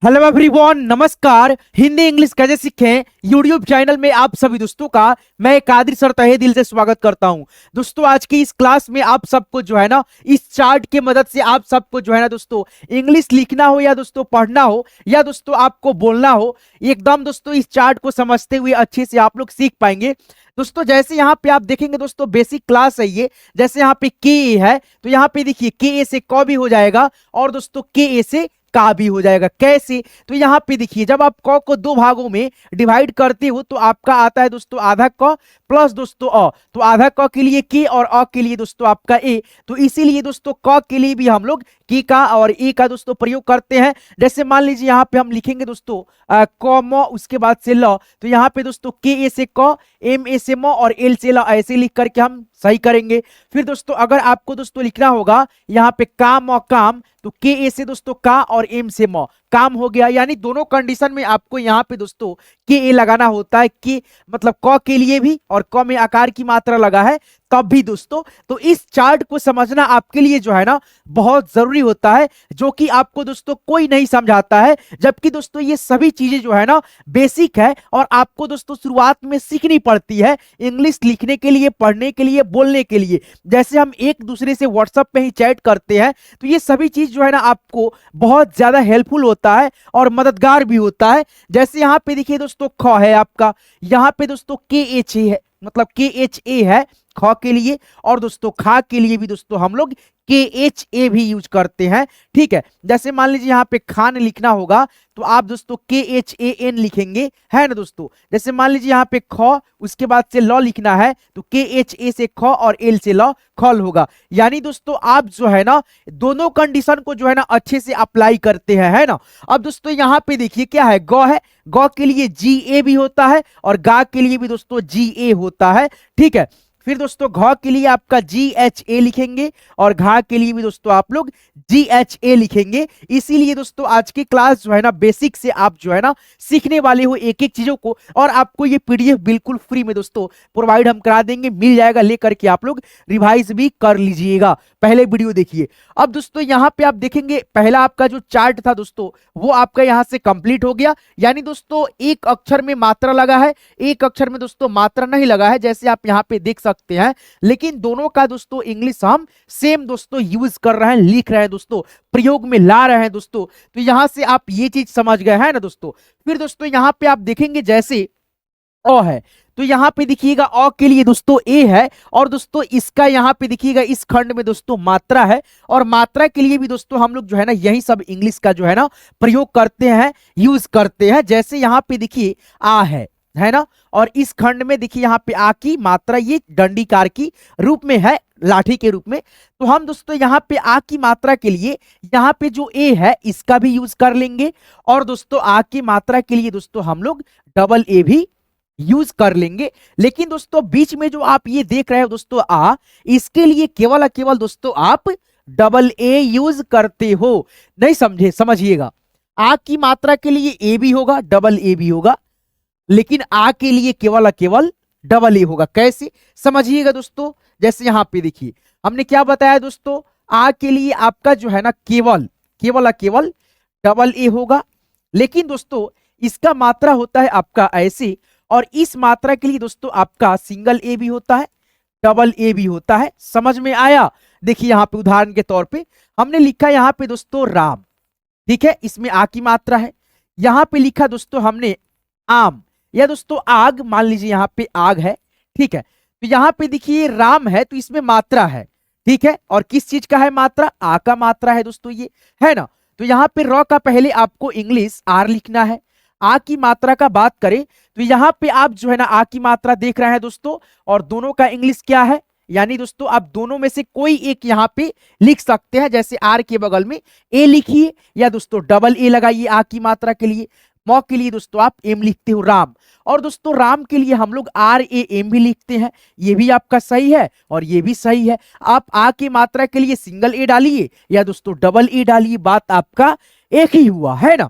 Hello everyone, नमस्कार। Hindi English कैसे सीखें यूट्यूब चैनल में आप सभी दोस्तों का मैं कादिर सर तहे दिल से स्वागत करता हूं। दोस्तों आज की इस क्लास में आप सबको जो है ना इस चार्ट की मदद से आप सबको जो है ना दोस्तों इंग्लिश लिखना हो या दोस्तों पढ़ना हो या दोस्तों आपको बोलना हो, एकदम दोस्तों इस चार्ट को समझते हुए अच्छे से आप लोग सीख पाएंगे। दोस्तों जैसे यहाँ पे आप देखेंगे दोस्तों बेसिक क्लास है ये। जैसे यहाँ पे के ए है तो यहाँ पे देखिए के ए से क भी हो जाएगा और दोस्तों के ए से का भी हो जाएगा। कैसे? तो यहाँ पे देखिए जब आप क को दो भागों में डिवाइड करते हो तो आपका आता है दोस्तों आधा क प्लस दोस्तों अ। तो आधा क के लिए के और अ के लिए दोस्तों आपका ए। तो इसीलिए दोस्तों क के लिए भी हम लोग की का और ए का दोस्तों प्रयोग करते हैं। जैसे मान लीजिए यहाँ पे हम लिखेंगे दोस्तों क म उसके बाद से ल। तो यहाँ पे दोस्तों के ए से क, एम ए से म और एल से ल ऐसे लिख करके हम सही करेंगे। फिर दोस्तों अगर आपको दोस्तों लिखना होगा यहाँ पे काम और काम, तो के ए से दोस्तों का और एम से म काम हो गया। यानी दोनों कंडीशन में आपको यहाँ पे दोस्तों के ए लगाना होता है। कि मतलब क के लिए भी और क में आकार की मात्रा लगा है तब भी दोस्तों। तो इस चार्ट को समझना आपके लिए जो है ना बहुत जरूरी होता है, जो कि आपको दोस्तों कोई नहीं समझाता है। जबकि दोस्तों ये सभी चीजें जो है ना बेसिक है और आपको दोस्तों शुरुआत में सीखनी पड़ती है इंग्लिश लिखने के लिए, पढ़ने के लिए, बोलने के लिए। जैसे हम एक दूसरे से व्हाट्सएप पे ही चैट करते हैं तो ये सभी चीज जो है ना आपको बहुत ज्यादा हेल्पफुल होता है और मददगार भी होता है। जैसे यहाँ पे देखिए दोस्तों ख है आपका, यहाँ पे दोस्तों के एच ए है, मतलब के एच ए है ख के लिए, और दोस्तों खा के लिए भी दोस्तों हम लोग के एच ए भी यूज करते हैं। ठीक है, जैसे मान लीजिए यहाँ पे खान लिखना होगा तो आप दोस्तों के एच ए एन लिखेंगे, है ना दोस्तों। जैसे मान लीजिए यहाँ पे ख उसके बाद से ल लिखना है तो के एच ए से ख और एल से ल खल होगा। यानी दोस्तों आप जो है ना दोनों कंडीशन को जो है ना अच्छे से अप्लाई करते हैं, है ना। अब दोस्तों यहाँ पे देखिए क्या है, ग है, ग के लिए जी ए भी होता है और गा के लिए भी दोस्तों जी ए होता है। ठीक है, फिर दोस्तों घ के लिए आपका जी एच ए लिखेंगे और घा के लिए भी दोस्तों आप लोग जी एच ए लिखेंगे। इसीलिए दोस्तों आज की क्लास जो है ना बेसिक से आप जो है ना सीखने वाले हो एक एक चीजों को, और आपको ये पीडीएफ बिल्कुल फ्री में दोस्तों प्रोवाइड हम करा देंगे, मिल जाएगा, लेकर के आप लोग रिवाइज भी कर लीजिएगा। पहले वीडियो देखिए। अब दोस्तों यहाँ पे आप देखेंगे पहला आपका जो चार्ट था दोस्तों वो आपका यहाँ से कंप्लीट हो गया। यानी दोस्तों एक अक्षर में मात्रा लगा है, एक अक्षर में दोस्तों मात्रा नहीं लगा है, जैसे आप यहाँ पे देख सकते हैं। लेकिन दोनों का दोस्तों इंग्लिश हम सेम दोस्तों यूज कर रहे हैं, लिख रहे हैं दोस्तों, प्रयोग में ला रहे हैं दोस्तों। तो यहां से आप ये चीज समझ गए हैं ना दोस्तों। फिर दोस्तों यहाँ पे आप देखेंगे जैसे अ है तो यहाँ पे देखिएगा अ के लिए दोस्तों ए है, और दोस्तों इसका यहाँ पे देखिएगा इस खंड में दोस्तों मात्रा है, और मात्रा के लिए भी दोस्तों हम लोग जो है ना यही सब इंग्लिश का जो है ना प्रयोग करते हैं, यूज करते हैं। जैसे यहाँ पे देखिए आ है ना, और इस खंड में देखिए यहाँ पे आ की मात्रा ये डंडीकार की रूप में है, लाठी के रूप में। तो हम दोस्तों यहाँ पे आ की मात्रा के लिए यहाँ पे जो ए है इसका भी यूज कर लेंगे, और दोस्तों आ की मात्रा के लिए दोस्तों हम लोग डबल ए भी यूज कर लेंगे। लेकिन दोस्तों बीच में जो आप ये देख रहे हो दोस्तों आ, इसके लिए केवल केवल दोस्तों आप डबल ए यूज करते हो। नहीं समझे? समझिएगा, आ की मात्रा के लिए ए भी होगा, डबल ए भी होगा, लेकिन आ के लिए केवल डबल ए होगा। कैसे? समझिएगा दोस्तों। जैसे यहां पे देखिए हमने क्या बताया दोस्तों, आ के लिए आपका जो है ना केवल डबल ए होगा, लेकिन दोस्तों इसका मात्रा होता है आपका ऐसे, और इस मात्रा के लिए दोस्तों आपका सिंगल ए भी होता है, डबल ए भी होता है। समझ में आया? देखिए यहाँ पे उदाहरण के तौर पे हमने लिखा यहाँ पे दोस्तों राम, ठीक है, इसमें आ की मात्रा है। यहाँ पे लिखा दोस्तों हमने आम या दोस्तों आग, मान लीजिए यहाँ पे आग है, ठीक है। तो यहाँ पे देखिए राम है तो इसमें मात्रा है, ठीक है, और किस चीज का है मात्रा? आ का मात्रा है दोस्तों, ये है ना। तो यहाँ पे र का पहले आपको इंग्लिश आर लिखना है। आ की मात्रा का बात करें तो यहाँ पे आप जो है ना आ की मात्रा देख रहे हैं दोस्तों, और दोनों का इंग्लिश क्या है, यानी दोस्तों आप दोनों में से कोई एक यहाँ पे लिख सकते हैं। जैसे आर के बगल में ए लिखिए या दोस्तों डबल ए लगाइए आ की मात्रा के लिए। मौ के लिए दोस्तों आप एम लिखते हो राम, और दोस्तों राम के लिए हम लोग आर ए एम भी लिखते हैं। ये भी आपका सही है और ये भी सही है। आप आ की मात्रा के लिए सिंगल ए डालिए या दोस्तों डबल ए डालिए, बात आपका एक ही हुआ, है ना।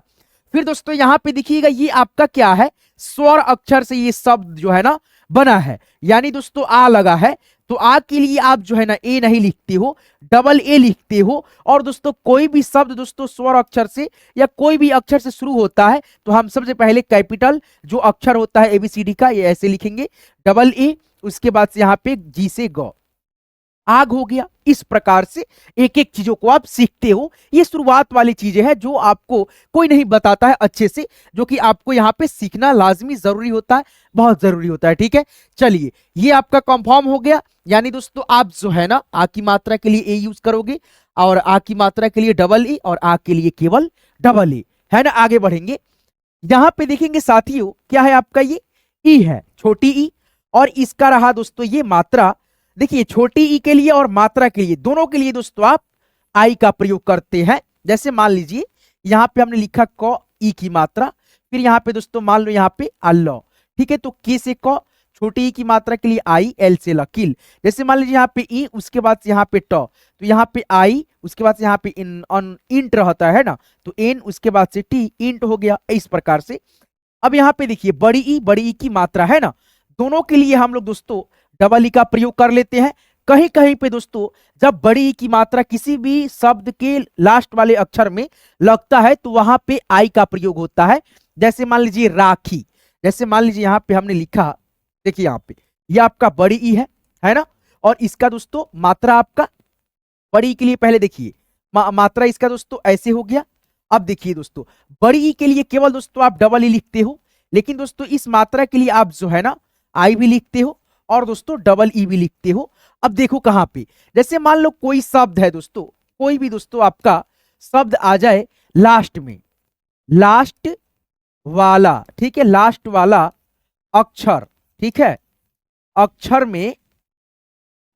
फिर दोस्तों यहाँ पे देखिएगा ये आपका क्या है, स्वर अक्षर से ये शब्द जो है ना बना है, यानी दोस्तों आ लगा है तो आ के लिए आप जो है ना ए नहीं लिखते हो, डबल ए लिखते हो। और दोस्तों कोई भी शब्द दोस्तों स्वर अक्षर से या कोई भी अक्षर से शुरू होता है तो हम सबसे पहले कैपिटल जो अक्षर होता है एबीसीडी का ये ऐसे लिखेंगे, डबल ए, उसके बाद से यहाँ पे जी से ग, आग हो गया। इस प्रकार से एक एक चीजों को आप सीखते हो। ये शुरुआत वाली चीजें हैं जो आपको कोई नहीं बताता है अच्छे से, जो कि आपको यहाँ पे सीखना लाजमी जरूरी होता है, बहुत जरूरी होता है। ठीक है, चलिए ये आपका कंफर्म हो गया। यानी दोस्तों आप जो है ना आ की मात्रा के लिए ए यूज करोगे और आ की मात्रा के लिए डबल ए और आ के लिए केवल डबल ए, है ना। आगे बढ़ेंगे, यहां पे देखेंगे साथियों क्या है आपका, ये ई है, छोटी ई, और इसका रहा दोस्तों ये मात्रा। देखिए छोटी ई के लिए और मात्रा के लिए दोनों के लिए दोस्तों आप आई का प्रयोग करते हैं। जैसे मान लीजिए यहां पे हमने लिखा क ई की मात्रा, फिर यहां पे दोस्तों मान लो यहां पे अल्लाह, ठीक है, तो के से क, छोटी ई की मात्रा के लिए आई, एल से लकील। जैसे मान लीजिए यहाँ पे ई, उसके बाद से यहाँ पे ट, तो यहाँ पे आई, उसके बाद से यहाँ पे इंट रहता है ना, तो एन, उसके बाद से टी, इंट हो गया। इस प्रकार से अब यहाँ पे देखिए बड़ी ई की मात्रा है ना, दोनों के लिए हम लोग दोस्तों डबल ई का प्रयोग कर लेते हैं। कहीं कहीं पे दोस्तों जब बड़ी ई की मात्रा किसी भी शब्द के लास्ट वाले अक्षर में लगता है तो वहां पे आई का प्रयोग होता है। जैसे मान लीजिए राखी, जैसे मान लीजिए यहाँ पे हमने लिखा, देखिए यहाँ पे ये आपका बड़ी ई है ना, और इसका दोस्तों मात्रा आपका बड़ी ई के लिए पहले देखिए मात्रा इसका दोस्तों ऐसे हो गया। अब देखिए दोस्तों बड़ी ई के लिए केवल दोस्तों आप डबल ई लिखते हो, लेकिन दोस्तों इस मात्रा के लिए आप जो है ना आई भी लिखते हो और दोस्तों डबल ई भी लिखते हो। अब देखो कहां पे, जैसे मान लो कोई शब्द है दोस्तों, कोई भी दोस्तों आपका शब्द आ जाए लास्ट में, लास्ट वाला, ठीक है, लास्ट वाला अक्षर, ठीक है, अक्षर में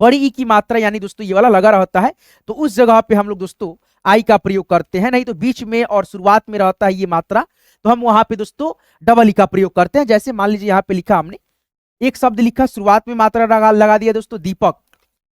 बड़ी ई की मात्रा यानी दोस्तों ये वाला लगा रहता है, तो उस जगह पे हम लोग दोस्तों आई का प्रयोग करते हैं। नहीं तो बीच में और शुरुआत में रहता है ये मात्रा, तो हम वहां पे दोस्तों डबल ई का प्रयोग करते हैं। जैसे मान लीजिए यहाँ पे लिखा हमने एक शब्द लिखा, शुरुआत में मात्रा लगा दिया दोस्तों दीपक,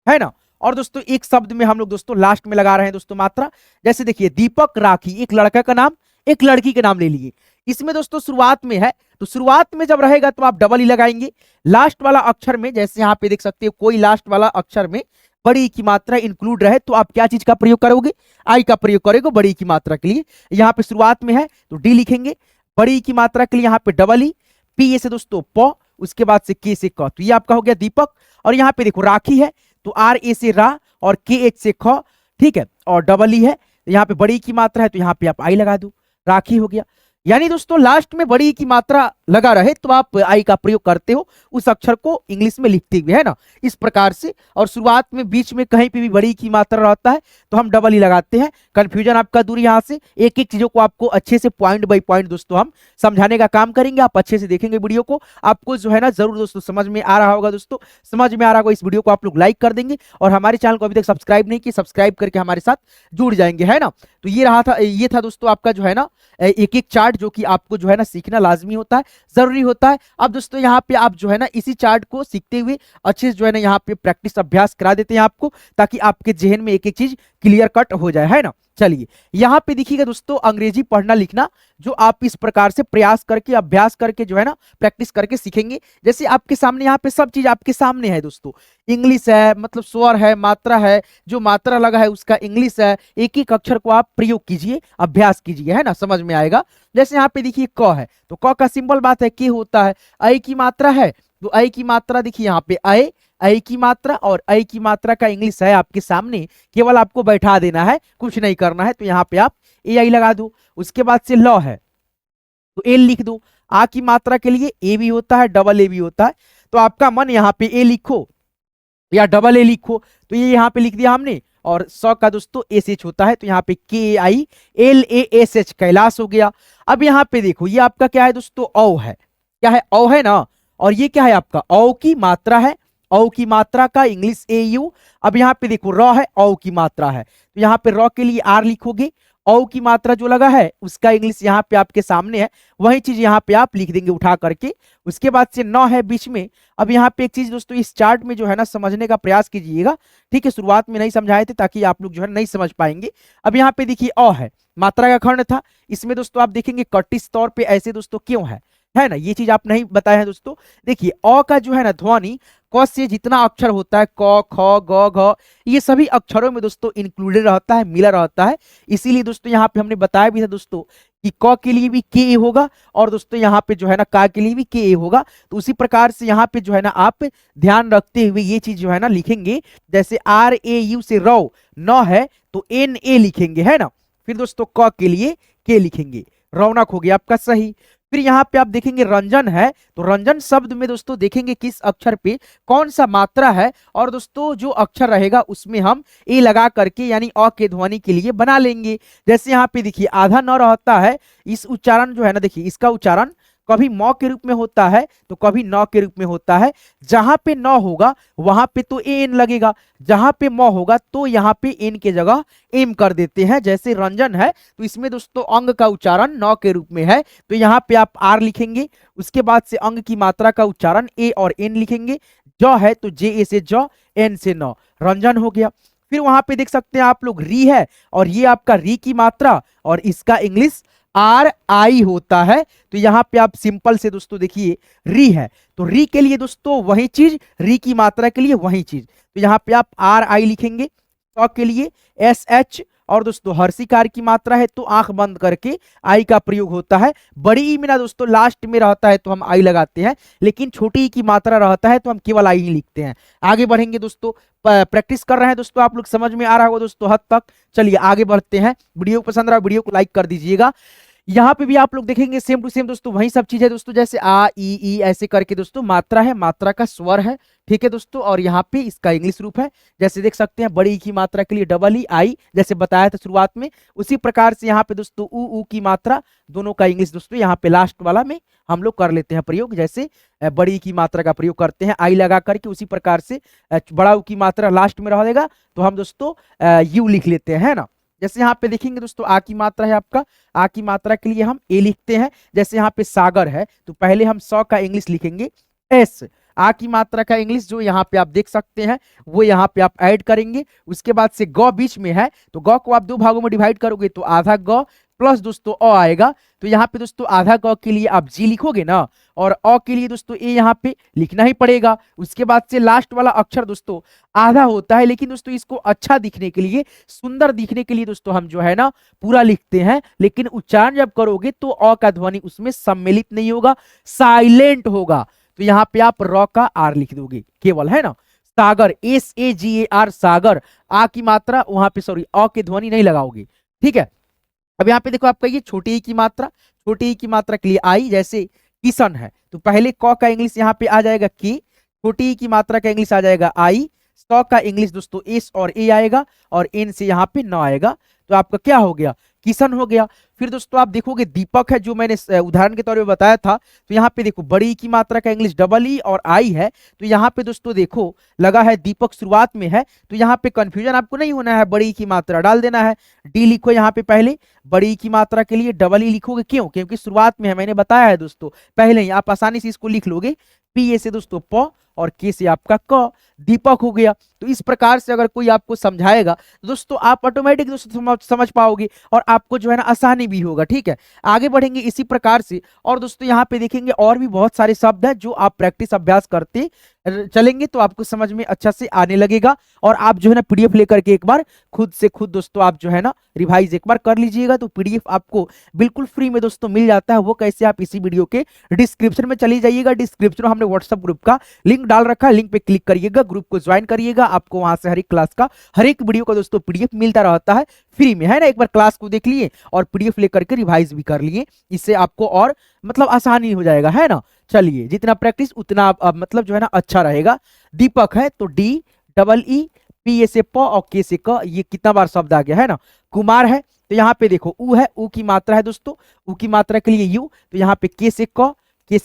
है ना, और दोस्तों एक शब्द में हम लोग दोस्तों लास्ट में लगा रहे हैं दोस्तों मात्रा। जैसे देखिए दीपक राखी, एक लड़का का नाम एक लड़की के नाम ले लिए, इसमें दोस्तों शुरुआत में है तो शुरुआत में जब रहेगा तो आप डबल ई लगाएंगे। लास्ट वाला अक्षर में जैसे यहाँ पे देख सकते हो कोई लास्ट वाला अक्षर में बड़ी ई की मात्रा इंक्लूड रहे तो आप क्या चीज का प्रयोग करोगे, आई का प्रयोग करोगे बड़ी ई की मात्रा के लिए। यहाँ पे शुरुआत में है तो डी लिखेंगे, बड़ी ई की मात्रा के लिए यहाँ पे डबल ई, पी ए से दोस्तों प, उसके बाद से के से क, तो ये आपका हो गया दीपक। और यहाँ पे देखो राखी है तो आर ए से रा और के एच से ख, ठीक है, और डबल ई है यहाँ पे बड़ी की मात्रा है तो यहाँ पे आप आई लगा दो, राखी हो गया। यानी दोस्तों लास्ट में बड़ी की मात्रा लगा रहे तो आप आई का प्रयोग करते हो उस अक्षर को इंग्लिश में लिखते हुए, है ना, इस प्रकार से। और शुरुआत में बीच में कहीं पे भी बड़ी की मात्रा रहता है तो हम डबल ई लगाते हैं। कंफ्यूजन आपका दूर यहाँ से, एक एक चीजों को आपको अच्छे से पॉइंट बाय पॉइंट दोस्तों हम समझाने का काम करेंगे। आप अच्छे से देखेंगे वीडियो को, आपको जो है ना जरूर दोस्तों समझ में आ रहा होगा। दोस्तों समझ में आ रहा होगा, इस वीडियो को आप लोग लाइक कर देंगे और हमारे चैनल को अभी तक सब्सक्राइब नहीं किया, सब्सक्राइब करके हमारे साथ जुड़ जाएंगे, है ना। तो ये था दोस्तों आपका जो है ना एक एक चार्ट जो कि आपको जो है ना सीखना लाजमी होता है, जरूरी होता है। अब दोस्तों यहाँ पे आप जो है ना इसी चार्ट को सीखते हुए अच्छे से जो है ना यहाँ पे प्रैक्टिस अभ्यास करा देते हैं आपको, ताकि आपके जहन में एक एक चीज क्लियर कट हो जाए, है ना। चलिए यहाँ पे देखिएगा दोस्तों अंग्रेजी पढ़ना लिखना जो आप इस प्रकार से प्रयास करके अभ्यास करके जो है ना प्रैक्टिस करके सीखेंगे। जैसे आपके सामने यहाँ पे सब चीज आपके सामने है दोस्तों, इंग्लिश है, मतलब स्वर है, मात्रा है, जो मात्रा लगा है उसका इंग्लिश है, एक एक अक्षर को आप प्रयोग कीजिए, अभ्यास कीजिए, है ना, समझ में आएगा। जैसे यहाँ पे देखिए क है तो क का सिंपल बात है के होता है, आई की मात्रा है तो आई की मात्रा देखिए यहाँ पे आई की मात्रा, और आई की मात्रा का इंग्लिश है आपके सामने, केवल आपको बैठा देना है, कुछ नहीं करना है। तो यहाँ पे आप ए आई लगा दो। उसके बाद से ल है तो एल लिख दो। आ की मात्रा के लिए ए भी होता है, डबल ए भी होता है, तो आपका मन यहाँ पे ए लिखो या डबल ए लिखो, तो ये यहाँ पे लिख दिया हमने। और स का दोस्तों एस एच होता है तो यहाँ पे के I L A S H, Kailash हो गया। अब यहाँ पे देखो ये आपका क्या है दोस्तों, औ है, क्या है, औ है ना, और ये क्या है आपका औ की मात्रा है, औ की मात्रा का इंग्लिश ए यू। अब यहाँ पे देखो र है, औ की मात्रा है तो यहाँ पे र के लिए आर लिखोगे, औ की मात्रा जो लगा है उसका इंग्लिश यहाँ पे आपके सामने है, वही चीज यहाँ पे आप लिख देंगे उठा करके। उसके बाद से न है बीच में। अब यहाँ पे एक चीज दोस्तों इस चार्ट में जो है ना समझने का प्रयास कीजिएगा, ठीक है, शुरुआत में नहीं समझाए थे ताकि आप लोग जो है नहीं समझ पाएंगे। अब यहाँ पे देखिए अ है, मात्रा का खंड था, इसमें दोस्तों आप देखेंगे कटिस तौर पे ऐसे दोस्तों क्यों है, है ना, ये चीज आप नहीं बताए हैं दोस्तों। देखिए अ का जो है ना ध्वनि क से जितना अक्षर होता है क ख ग घ, ये सभी अक्षरों में दोस्तों इंक्लूडेड रहता है, मिला रहता है। इसीलिए दोस्तों यहाँ पे हमने बताया भी था दोस्तों कि क के लिए भी के ए होगा और दोस्तों यहाँ पे जो है ना का के लिए भी के ए होगा। तो उसी प्रकार से यहाँ पे जो है ना आप ध्यान रखते हुए ये चीज जो है ना लिखेंगे, जैसे आर ए यू से रौ न है तो एन ए लिखेंगे, है ना। फिर दोस्तों क के लिए के लिखेंगे, रौनक हो गया आपका सही। फिर यहाँ पे आप देखेंगे रंजन है, तो रंजन शब्द में दोस्तों देखेंगे किस अक्षर पे कौन सा मात्रा है, और दोस्तों जो अक्षर रहेगा उसमें हम ए लगा करके यानी अ के ध्वनि के लिए बना लेंगे। जैसे यहाँ पे देखिए आधा न रहता है, इस उच्चारण जो है ना, देखिए इसका उच्चारण कभी म के रूप में होता है तो कभी न के रूप में होता है। जहां पे न होगा वहां पे तो ए एन लगेगा, जहां पे म होगा तो यहाँ पे एन के जगह एम कर देते हैं। जैसे रंजन है तो इसमें दोस्तों अंग का उच्चारण न के रूप में है, तो यहाँ पे आप आर लिखेंगे। उसके बाद से अंग की मात्रा का उच्चारण ए और एन लिखेंगे। ज है तो जे ए से ज, एन से न, रंजन हो गया। फिर वहां पे देख सकते हैं आप लोग री है, और ये आपका री की मात्रा और इसका इंग्लिश आर आई होता है। तो यहाँ पे आप सिंपल से दोस्तों देखिए री है तो री के लिए दोस्तों वही चीज, री की मात्रा के लिए वही चीज, तो यहाँ पे आप आर आई लिखेंगे। स के लिए एस एच, और दोस्तों हर्षिकार की मात्रा है तो आंख बंद करके आई का प्रयोग होता है। बड़ी ई में ना दोस्तों लास्ट में रहता है तो हम आई लगाते हैं, लेकिन छोटी ई की मात्रा रहता है तो हम केवल आई ही लिखते हैं। आगे बढ़ेंगे दोस्तों, प्रैक्टिस कर रहे हैं दोस्तों, आप लोग समझ में आ रहा होगा दोस्तों हद तक। चलिए आगे बढ़ते हैं, वीडियो पसंद रहा वीडियो को लाइक कर दीजिएगा। यहाँ पे भी आप लोग देखेंगे सेम टू सेम दोस्तों वही सब चीज है दोस्तों, जैसे आ ई ऐसे करके दोस्तों मात्रा है, मात्रा का स्वर है, ठीक है दोस्तों। और यहाँ पे इसका इंग्लिश रूप है, जैसे देख सकते हैं बड़ी ई की मात्रा के लिए डबल ई आई, जैसे बताया था शुरुआत में। उसी प्रकार से यहाँ पे दोस्तों ऊ की मात्रा दोनों का इंग्लिश दोस्तों यहाँ पे लास्ट वाला में हम लोग कर लेते हैं प्रयोग। जैसे बड़ी ई की मात्रा का प्रयोग करते हैं आई लगा करके, उसी प्रकार से बड़ा ऊ की मात्रा लास्ट में रहेगा तो हम दोस्तों यू लिख लेते हैं, है ना। जैसे यहाँ पे देखेंगे दोस्तों आ की मात्रा है आपका, आ की मात्रा के लिए हम ए लिखते हैं। जैसे यहाँ पे सागर है तो पहले हम सौ का इंग्लिश लिखेंगे एस। आ की मात्रा का इंग्लिश जो यहाँ पे आप देख सकते हैं वो यहाँ पे आप ऐड करेंगे। उसके बाद से ग बीच में है तो ग को आप दो भागों में डिवाइड करोगे तो आधा ग प्लस दोस्तों अ आएगा। तो यहाँ पे दोस्तों आधा ग के लिए आप जी लिखोगे ना, और अ के लिए दोस्तों ए यहाँ पे लिखना ही पड़ेगा। उसके बाद से लास्ट वाला अक्षर दोस्तों आधा होता है, लेकिन दोस्तों इसको अच्छा दिखने के लिए, सुंदर दिखने के लिए दोस्तों हम जो है ना पूरा लिखते हैं, लेकिन उच्चारण जब करोगे तो अ का ध्वनि उसमें सम्मिलित नहीं होगा, साइलेंट होगा। तो यहाँ पे आप र का आर लिख दोगे केवल, है ना। सागर S A ji A R सागर, आ की मात्रा वहां पे सॉरी अ की ध्वनि नहीं लगाओगे, ठीक है। अब यहाँ पे देखो आपका ये छोटी ई की मात्रा, छोटी ई की मात्रा के लिए आई, जैसे किशन है तो पहले क का इंग्लिश यहाँ पे आ जाएगा की, छोटी ई की मात्रा का इंग्लिश आ जाएगा आई, सौ का इंग्लिश दोस्तों एस और ए आएगा, और एन से यहाँ पे न आएगा, तो आपका क्या हो गया किशन हो गया। फिर दोस्तों आप देखोगे दीपक है, जो मैंने उदाहरण के तौर पे बताया था, तो यहाँ पे देखो बड़ी ई की मात्रा का इंग्लिश डबल ई और आई है, तो यहाँ पे दोस्तों देखो लगा है दीपक शुरुआत में है, तो यहाँ पे कंफ्यूजन आपको नहीं होना है, बड़ी ई की मात्रा डाल देना है। डी लिखो यहाँ पे पहले, बड़ी ई की मात्रा के लिए डबल ई लिखोगे, क्यों, क्योंकि शुरुआत में है, मैंने बताया है दोस्तों पहले ही, आप आसानी से इसको लिख लोगे। पी ए से दोस्तों प और के से आपका क, दीपक हो गया। तो इस प्रकार से अगर कोई आपको समझाएगा तो दोस्तों आप ऑटोमेटिक दोस्तों समझ पाओगे और आपको जो है ना आसानी भी होगा, ठीक है। आगे बढ़ेंगे इसी प्रकार से, और दोस्तों यहाँ पे देखेंगे और भी बहुत सारे शब्द हैं जो आप प्रैक्टिस अभ्यास करते चलेंगे तो आपको समझ में अच्छा से आने लगेगा, और आप जो है ना पीडीएफ लेकर के एक बार खुद से खुद दोस्तों आप जो है ना रिवाइज एक बार कर लीजिएगा। तो पीडीएफ आपको बिल्कुल फ्री में दोस्तों मिल जाता है। वो कैसे, आप इसी वीडियो के डिस्क्रिप्शन में चली जाइएगा, डिस्क्रिप्शन में हमने व्हाट्सएप ग्रुप का लिंक डाल रखा है, लिंक पे क्लिक करिएगा, ग्रुप को ज्वाइन करिएगा, आपको वहां से हर एक क्लास का हर एक वीडियो का दोस्तों पीडीएफ मिलता रहता है फ्री में, है ना। एक बार क्लास को देख लिए और पीडीएफ लेकर के रिवाइज भी कर लिए, इससे आपको और मतलब आसानी हो जाएगा, है ना। चलिए जितना प्रैक्टिस उतना मतलब जो है ना अच्छा रहेगा। दीपक है तो D double E, P A से प और के से क, ये कितना बार शब्द आ गया, है ना। कुमार है तो यहाँ पे देखो ऊ है, ऊ की मात्रा है दोस्तों, ऊ की मात्रा के लिए यू, तो यहाँ पे के से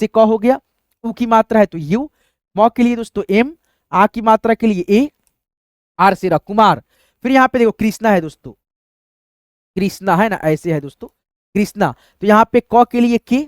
क हो गया, ऊ की मात्रा है तो यू, म के लिए दोस्तों एम, आ की मात्रा के लिए ए, आर से कुमार। फिर यहाँ पे देखो कृष्णा है दोस्तों, कृष्णा है ना, ऐसे है दोस्तों कृष्णा, तो यहाँ पे क के लिए के,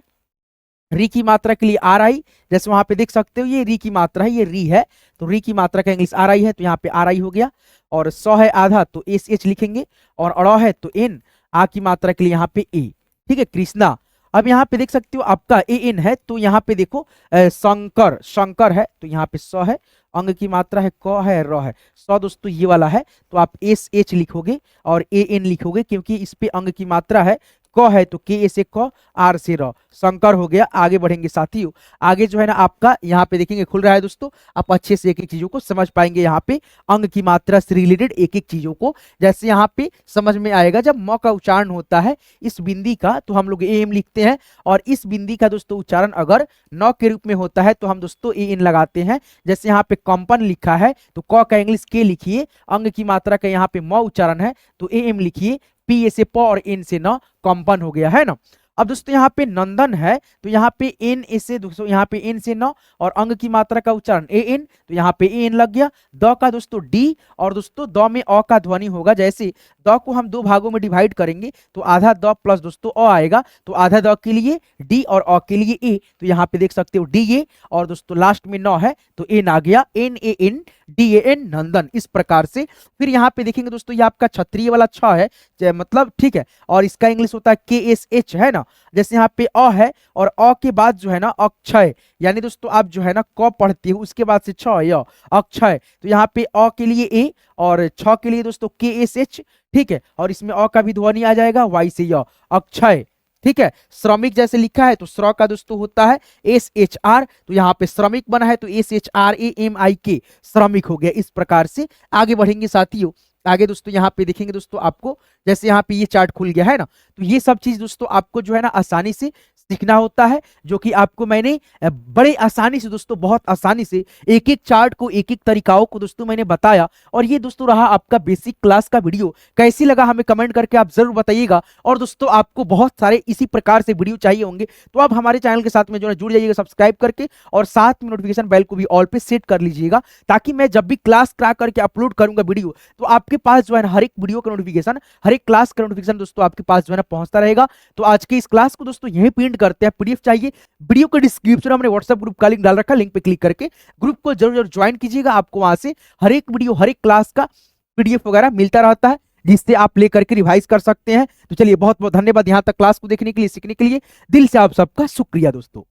री की मात्रा के लिए आर आई, जैसे वहां पे देख सकते हो ये री की मात्रा है, ये री है, तो री की मात्रा का इंग्लिश आर आई है, तो यहाँ पे आर आई हो गया। और सौ है आधा तो एस एच लिखेंगे, और अड़ है तो एन, आ की मात्रा के लिए यहाँ पे ए, ठीक है कृष्णा। अब यहाँ पे देख सकते हो आपका ए एन है, तो यहाँ पे देखो शंकर, शंकर है तो यहाँ पे स है, अंग की मात्रा है क है र है, स दोस्तों ये वाला है तो आप एस एच लिखोगे और ए एन लिखोगे, क्योंकि इस पे अंग की मात्रा है क है तो के से क, आर से र, शंकर हो गया। आगे बढ़ेंगे साथियों, आगे जो है ना आपका यहाँ पे देखेंगे खुल रहा है दोस्तों, आप अच्छे से एक एक चीजों को समझ पाएंगे, यहाँ पे अंग की मात्रा से रिलेटेड एक एक चीजों को जैसे यहाँ पे समझ में आएगा। जब म का उच्चारण होता है इस बिंदी का तो हम लोग एम लिखते हैं, और इस बिंदी का दोस्तों उच्चारण अगर न के रूप में होता है तो हम दोस्तों ए इन लगाते हैं। जैसे यहाँ पे कंपन लिखा है तो क का इंग्लिश के लिखिए, अंग की मात्रा का यहाँ पे म उच्चारण है तो ए एम लिखिए, पी से प और एन से न, कंपन हो गया है ना। अब दोस्तों यहाँ पे नंदन है तो यहाँ पे एन से दोस्तों यहाँ पे एन से न, और अंग की मात्रा का उच्चारण ए एन तो यहाँ पे ए एन लग गया। द का दोस्तों डी, और दोस्तों द में अ का ध्वनि होगा, जैसे द को हम दो भागों में डिवाइड करेंगे तो आधा द प्लस दोस्तों अ आएगा, तो आधा द के लिए डी और अ के लिए ए, तो यहाँ पे देख सकते हो डी ए, और दोस्तों लास्ट में न है तो एन आ गया, N A N D A N Nandan, इस प्रकार से। फिर यहाँ पे देखेंगे दोस्तों ये आपका क्षत्रिय वाला छ है, मतलब ठीक है, और इसका इंग्लिश होता है के एस एच है ना। जैसे यहाँ पे अ है और अ के बाद जो है ना अक्षय, यानी दोस्तों आप जो है ना क पढ़ते हो उसके बाद से छ य अक्षय, तो यहाँ पे अ के लिए ए और छ के लिए दोस्तों के एस एच, ठीक है, और इसमें अ का भी ध्वनि आ जाएगा वाई से य, अक्षय, ठीक है। श्रमिक जैसे लिखा है तो श्र का दोस्तों होता है एस एच आर, तो यहाँ पे श्रमिक बना है तो S H R A M I K, श्रमिक हो गया। इस प्रकार से आगे बढ़ेंगे साथियों, आगे दोस्तों यहाँ पे देखेंगे दोस्तों आपको, जैसे यहाँ पे ये चार्ट खुल गया है ना, तो ये सब चीज दोस्तों आपको जो है ना आसानी से सीखना होता है, जो कि आपको मैंने बड़े आसानी से दोस्तों, बहुत आसानी से एक एक चार्ट को, एक एक तरीकाओं को दोस्तों मैंने बताया। और ये दोस्तों रहा आपका बेसिक क्लास का वीडियो, कैसी लगा हमें कमेंट करके आप जरूर बताइएगा। और दोस्तों आपको बहुत सारे इसी प्रकार से वीडियो चाहिए होंगे तो आप हमारे चैनल के साथ में जो है जुड़ जाइएगा सब्सक्राइब करके, और साथ में नोटिफिकेशन बेल को भी ऑल पे सेट कर लीजिएगा, ताकि मैं जब भी क्लास करा करके अपलोड करूंगा वीडियो तो आपके पास जो है ना हर एक वीडियो का नोटिफिकेशन, हर एक क्लास का नोटिफिकेशन दोस्तों आपके पास जो है ना पहुंचता रहेगा। तो आज के इस क्लास को दोस्तों यहीं प्रिंट करते हैं, पीडीएफ चाहिए वीडियो के डिस्क्रिप्शन में हमने व्हाट्सएप ग्रुप का लिंक डाल रखा है, लिंक पे क्लिक करके ग्रुप को जरूर ज्वाइन कीजिएगा। आपको वहां से हर एक वीडियो, हर एक क्लास का पीडीएफ वगैरह मिलता रहता है, जिससे आप लेकर के रिवाइज कर सकते हैं। तो चलिए बहुत बहुत धन्यवाद यहाँ तक क्लास को देखने के लिए, सीखने के लिए। दिल से आप सबका शुक्रिया दोस्तों।